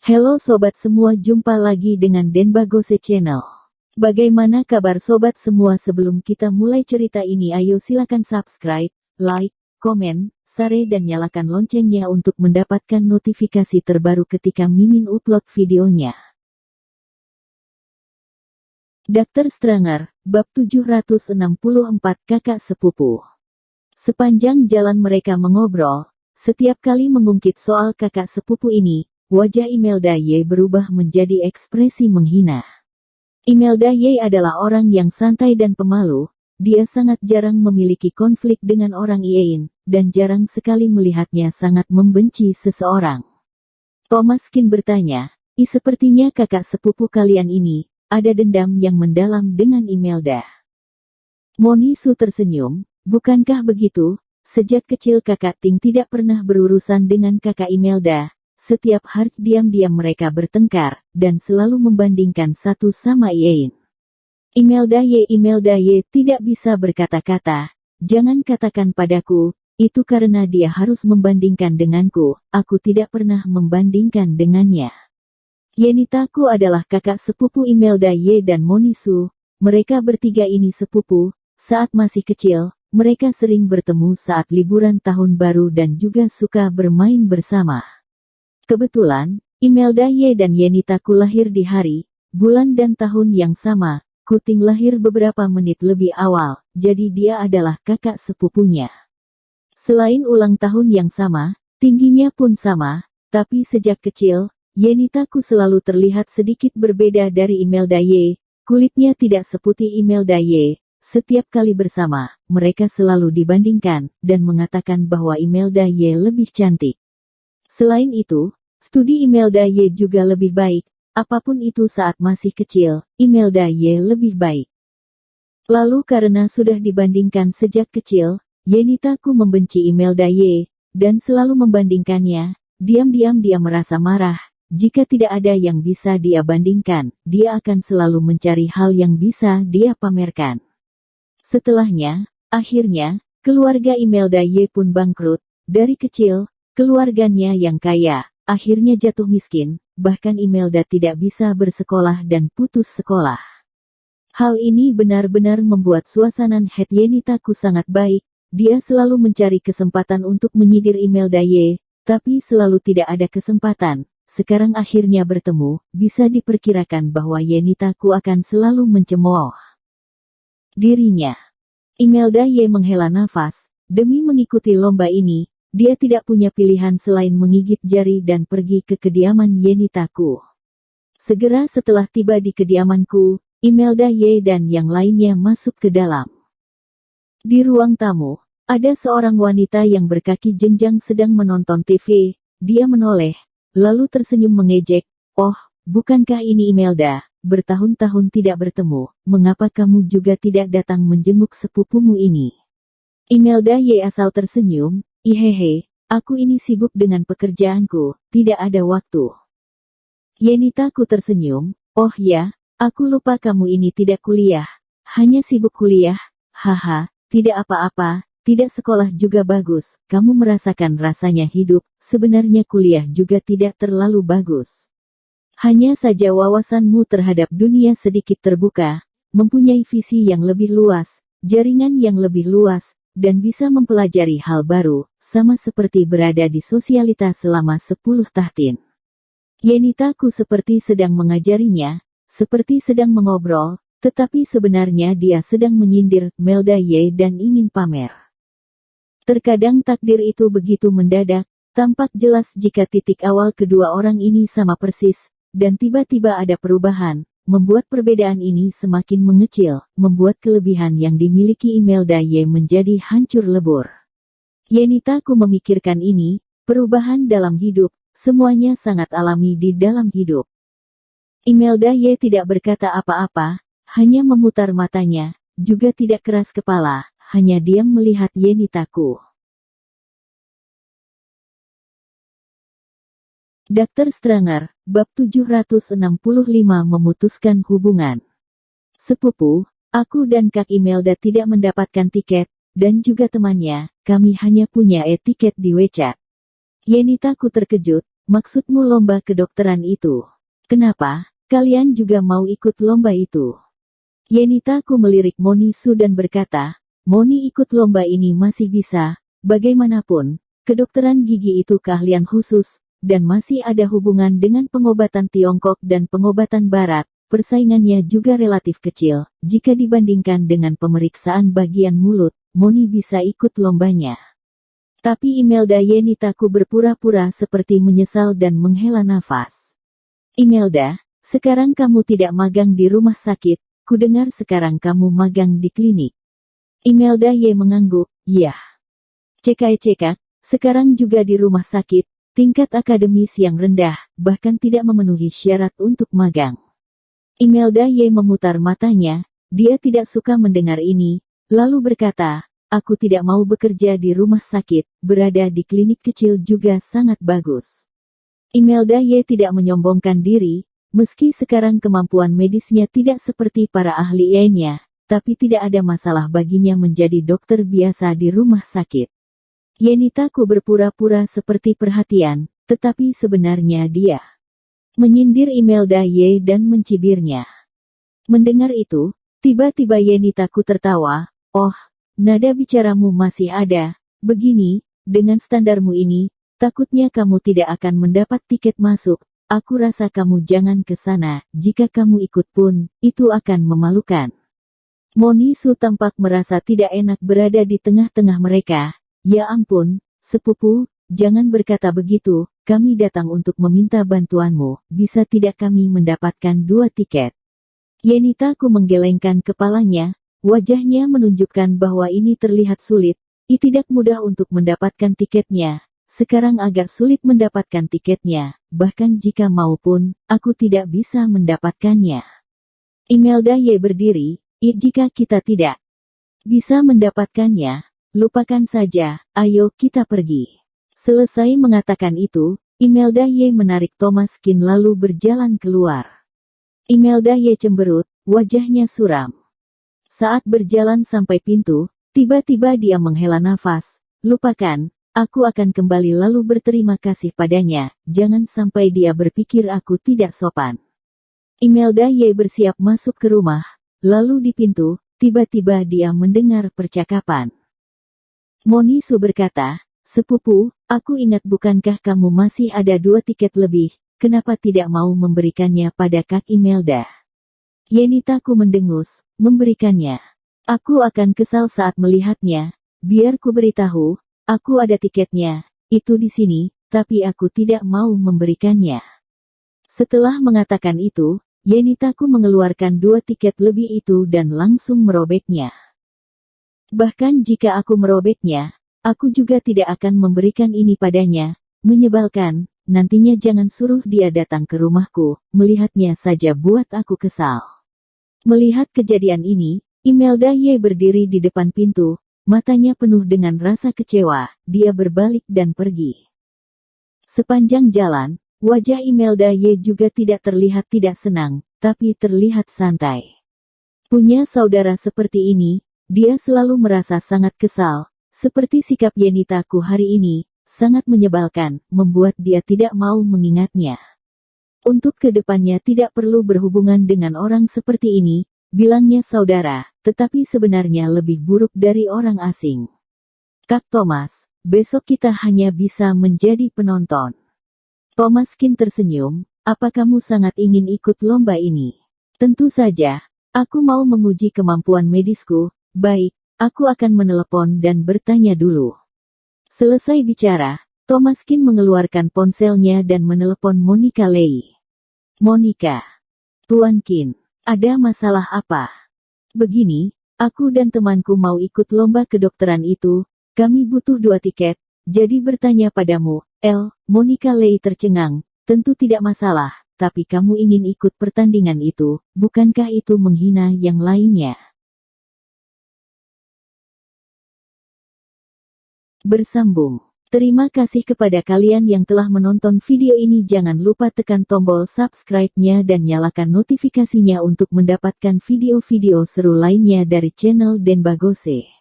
Halo sobat semua, jumpa lagi dengan Denbagose Channel. Bagaimana kabar sobat semua? Sebelum kita mulai cerita ini, ayo silakan subscribe, like, komen, share dan nyalakan loncengnya untuk mendapatkan notifikasi terbaru ketika Mimin upload videonya. Dr. Stranger, Bab 764 Kakak Sepupu. Sepanjang jalan mereka mengobrol, setiap kali mengungkit soal kakak sepupu ini, wajah Imelda Y berubah menjadi ekspresi menghina. Imelda Y adalah orang yang santai dan pemalu, dia sangat jarang memiliki konflik dengan orang lain, dan jarang sekali melihatnya sangat membenci seseorang. Thomas Kin bertanya, sepertinya kakak sepupu kalian ini, ada dendam yang mendalam dengan Imelda. Monisu tersenyum, bukankah begitu? Sejak kecil kakak Ting tidak pernah berurusan dengan kakak Imelda. Setiap hari diam-diam mereka bertengkar, dan selalu membandingkan satu sama lain. Imelda Y tidak bisa berkata-kata. Jangan katakan padaku, itu karena dia harus membandingkan denganku, aku tidak pernah membandingkan dengannya. Yenitaku adalah kakak sepupu Imelda Y dan Monisu, mereka bertiga ini sepupu, saat masih kecil, mereka sering bertemu saat liburan tahun baru dan juga suka bermain bersama. Kebetulan, Imelda Y dan Yenitaku lahir di hari, bulan dan tahun yang sama. Kuting lahir beberapa menit lebih awal, jadi dia adalah kakak sepupunya. Selain ulang tahun yang sama, tingginya pun sama, tapi sejak kecil, Yenitaku selalu terlihat sedikit berbeda dari Imelda Y. Kulitnya tidak seputih Imelda Y. Setiap kali bersama, mereka selalu dibandingkan, dan mengatakan bahwa Imelda Y lebih cantik. Selain itu, studi Imelda Y juga lebih baik, apapun itu saat masih kecil, Imelda Y lebih baik. Lalu karena sudah dibandingkan sejak kecil, Yenitaku membenci Imelda Y, dan selalu membandingkannya, diam-diam dia merasa marah, jika tidak ada yang bisa dia bandingkan, dia akan selalu mencari hal yang bisa dia pamerkan. Setelahnya, akhirnya, keluarga Imelda Y pun bangkrut, dari kecil, keluarganya yang kaya, akhirnya jatuh miskin, bahkan Imelda tidak bisa bersekolah dan putus sekolah. Hal ini benar-benar membuat suasana hati Yenitaku sangat baik, dia selalu mencari kesempatan untuk menyindir Imelda Y, tapi selalu tidak ada kesempatan. Sekarang akhirnya bertemu, bisa diperkirakan bahwa Yenitaku akan selalu mencemooh dirinya. Imelda Y menghela nafas, demi mengikuti lomba ini, dia tidak punya pilihan selain menggigit jari dan pergi ke kediaman Yenitaku. Segera setelah tiba di kediamanku, Imelda Y dan yang lainnya masuk ke dalam. Di ruang tamu, ada seorang wanita yang berkaki jenjang sedang menonton TV, dia menoleh, lalu tersenyum mengejek, "Oh, bukankah ini Imelda? Bertahun-tahun tidak bertemu, mengapa kamu juga tidak datang menjenguk sepupumu ini?" Imelda Y asal tersenyum, "Ihehe, aku ini sibuk dengan pekerjaanku, tidak ada waktu." Yenitaku tersenyum, "Oh ya, aku lupa kamu ini tidak kuliah, hanya sibuk kuliah, haha, tidak apa-apa, tidak sekolah juga bagus, kamu merasakan rasanya hidup, sebenarnya kuliah juga tidak terlalu bagus. Hanya saja wawasanmu terhadap dunia sedikit terbuka, mempunyai visi yang lebih luas, jaringan yang lebih luas, dan bisa mempelajari hal baru, sama seperti berada di sosialitas selama 10 tahun. Yenitaku seperti sedang mengajarinya, seperti sedang mengobrol, tetapi sebenarnya dia sedang menyindir Imelda Y dan ingin pamer. Terkadang takdir itu begitu mendadak, tampak jelas jika titik awal kedua orang ini sama persis, dan tiba-tiba ada perubahan, membuat perbedaan ini semakin mengecil, membuat kelebihan yang dimiliki Imelda Y menjadi hancur lebur. Yenitaku memikirkan ini, perubahan dalam hidup, semuanya sangat alami di dalam hidup. Imelda Y tidak berkata apa-apa, hanya memutar matanya, juga tidak keras kepala, hanya diam melihat Yenitaku. Dr. Stranger, Bab 765 memutuskan hubungan. Sepupu, aku dan Kak Imelda tidak mendapatkan tiket, dan juga temannya, kami hanya punya tiket di WeChat. Yenitaku terkejut, maksudmu lomba kedokteran itu? Kenapa, kalian juga mau ikut lomba itu? Yenitaku melirik Monisu dan berkata, Moni ikut lomba ini masih bisa, bagaimanapun, kedokteran gigi itu keahlian khusus, dan masih ada hubungan dengan pengobatan Tiongkok dan pengobatan Barat. Persaingannya juga relatif kecil, jika dibandingkan dengan pemeriksaan bagian mulut, Moni bisa ikut lombanya. Tapi Imelda, Yenitaku berpura-pura seperti menyesal dan menghela nafas. Imelda, sekarang kamu tidak magang di rumah sakit, kudengar sekarang kamu magang di klinik. Imelda mengangguk, ya. Cekak, sekarang juga di rumah sakit, tingkat akademis yang rendah, bahkan tidak memenuhi syarat untuk magang. Imelda memutar matanya, dia tidak suka mendengar ini, lalu berkata, aku tidak mau bekerja di rumah sakit, berada di klinik kecil juga sangat bagus. Imelda tidak menyombongkan diri, meski sekarang kemampuan medisnya tidak seperti para ahli lainnya, tapi tidak ada masalah baginya menjadi dokter biasa di rumah sakit. Yenitaku berpura-pura seperti perhatian, tetapi sebenarnya dia menyindir Imelda dan mencibirnya. Mendengar itu, tiba-tiba Yenitaku tertawa, oh, nada bicaramu masih ada, begini, dengan standarmu ini, takutnya kamu tidak akan mendapat tiket masuk, aku rasa kamu jangan ke sana, jika kamu ikut pun, itu akan memalukan. Monisu tampak merasa tidak enak berada di tengah-tengah mereka, ya ampun, sepupu, jangan berkata begitu, kami datang untuk meminta bantuanmu, bisa tidak kami mendapatkan 2 tiket? Yenitaku menggelengkan kepalanya, wajahnya menunjukkan bahwa ini terlihat sulit, tidak mudah untuk mendapatkan tiketnya, sekarang agak sulit mendapatkan tiketnya, bahkan jika maupun, aku tidak bisa mendapatkannya. Imelda berdiri, jika kita tidak bisa mendapatkannya, lupakan saja, ayo kita pergi. Selesai mengatakan itu, Imelda menarik Thomaskin lalu berjalan keluar. Imelda cemberut, wajahnya suram. Saat berjalan sampai pintu, tiba-tiba dia menghela nafas, lupakan, aku akan kembali lalu berterima kasih padanya, jangan sampai dia berpikir aku tidak sopan. Imelda bersiap masuk ke rumah, lalu di pintu, tiba-tiba dia mendengar percakapan. Monisu berkata, sepupu, aku ingat bukankah kamu masih ada 2 tiket lebih, kenapa tidak mau memberikannya pada Kak Imelda? Yenitaku mendengus, memberikannya. Aku akan kesal saat melihatnya, biar ku beritahu, aku ada tiketnya, itu di sini, tapi aku tidak mau memberikannya. Setelah mengatakan itu, Yenitaku mengeluarkan 2 tiket lebih itu dan langsung merobeknya. Bahkan jika aku merobeknya, aku juga tidak akan memberikan ini padanya, menyebalkan, nantinya jangan suruh dia datang ke rumahku, melihatnya saja buat aku kesal. Melihat kejadian ini, Imelda berdiri di depan pintu, matanya penuh dengan rasa kecewa, dia berbalik dan pergi. Sepanjang jalan, wajah Imelda juga tidak terlihat tidak senang, tapi terlihat santai. Punya saudara seperti ini, dia selalu merasa sangat kesal. Seperti sikap Yenitaku hari ini, sangat menyebalkan, membuat dia tidak mau mengingatnya. Untuk kedepannya tidak perlu berhubungan dengan orang seperti ini, bilangnya saudara, tetapi sebenarnya lebih buruk dari orang asing. Kak Thomas, besok kita hanya bisa menjadi penonton. Thomaskin tersenyum, apa kamu sangat ingin ikut lomba ini? Tentu saja, aku mau menguji kemampuan medisku, baik. Aku akan menelepon dan bertanya dulu. Selesai bicara, Thomaskin mengeluarkan ponselnya dan menelepon Monica Lei. Monica. Tuan Qin, ada masalah apa? Begini, aku dan temanku mau ikut lomba kedokteran itu, kami butuh 2 tiket, jadi bertanya padamu, Monica Lei tercengang, tentu tidak masalah, tapi kamu ingin ikut pertandingan itu, bukankah itu menghina yang lainnya? Bersambung. Terima kasih kepada kalian yang telah menonton video ini. Jangan lupa tekan tombol subscribe-nya dan nyalakan notifikasinya untuk mendapatkan video-video seru lainnya dari channel Denbagose.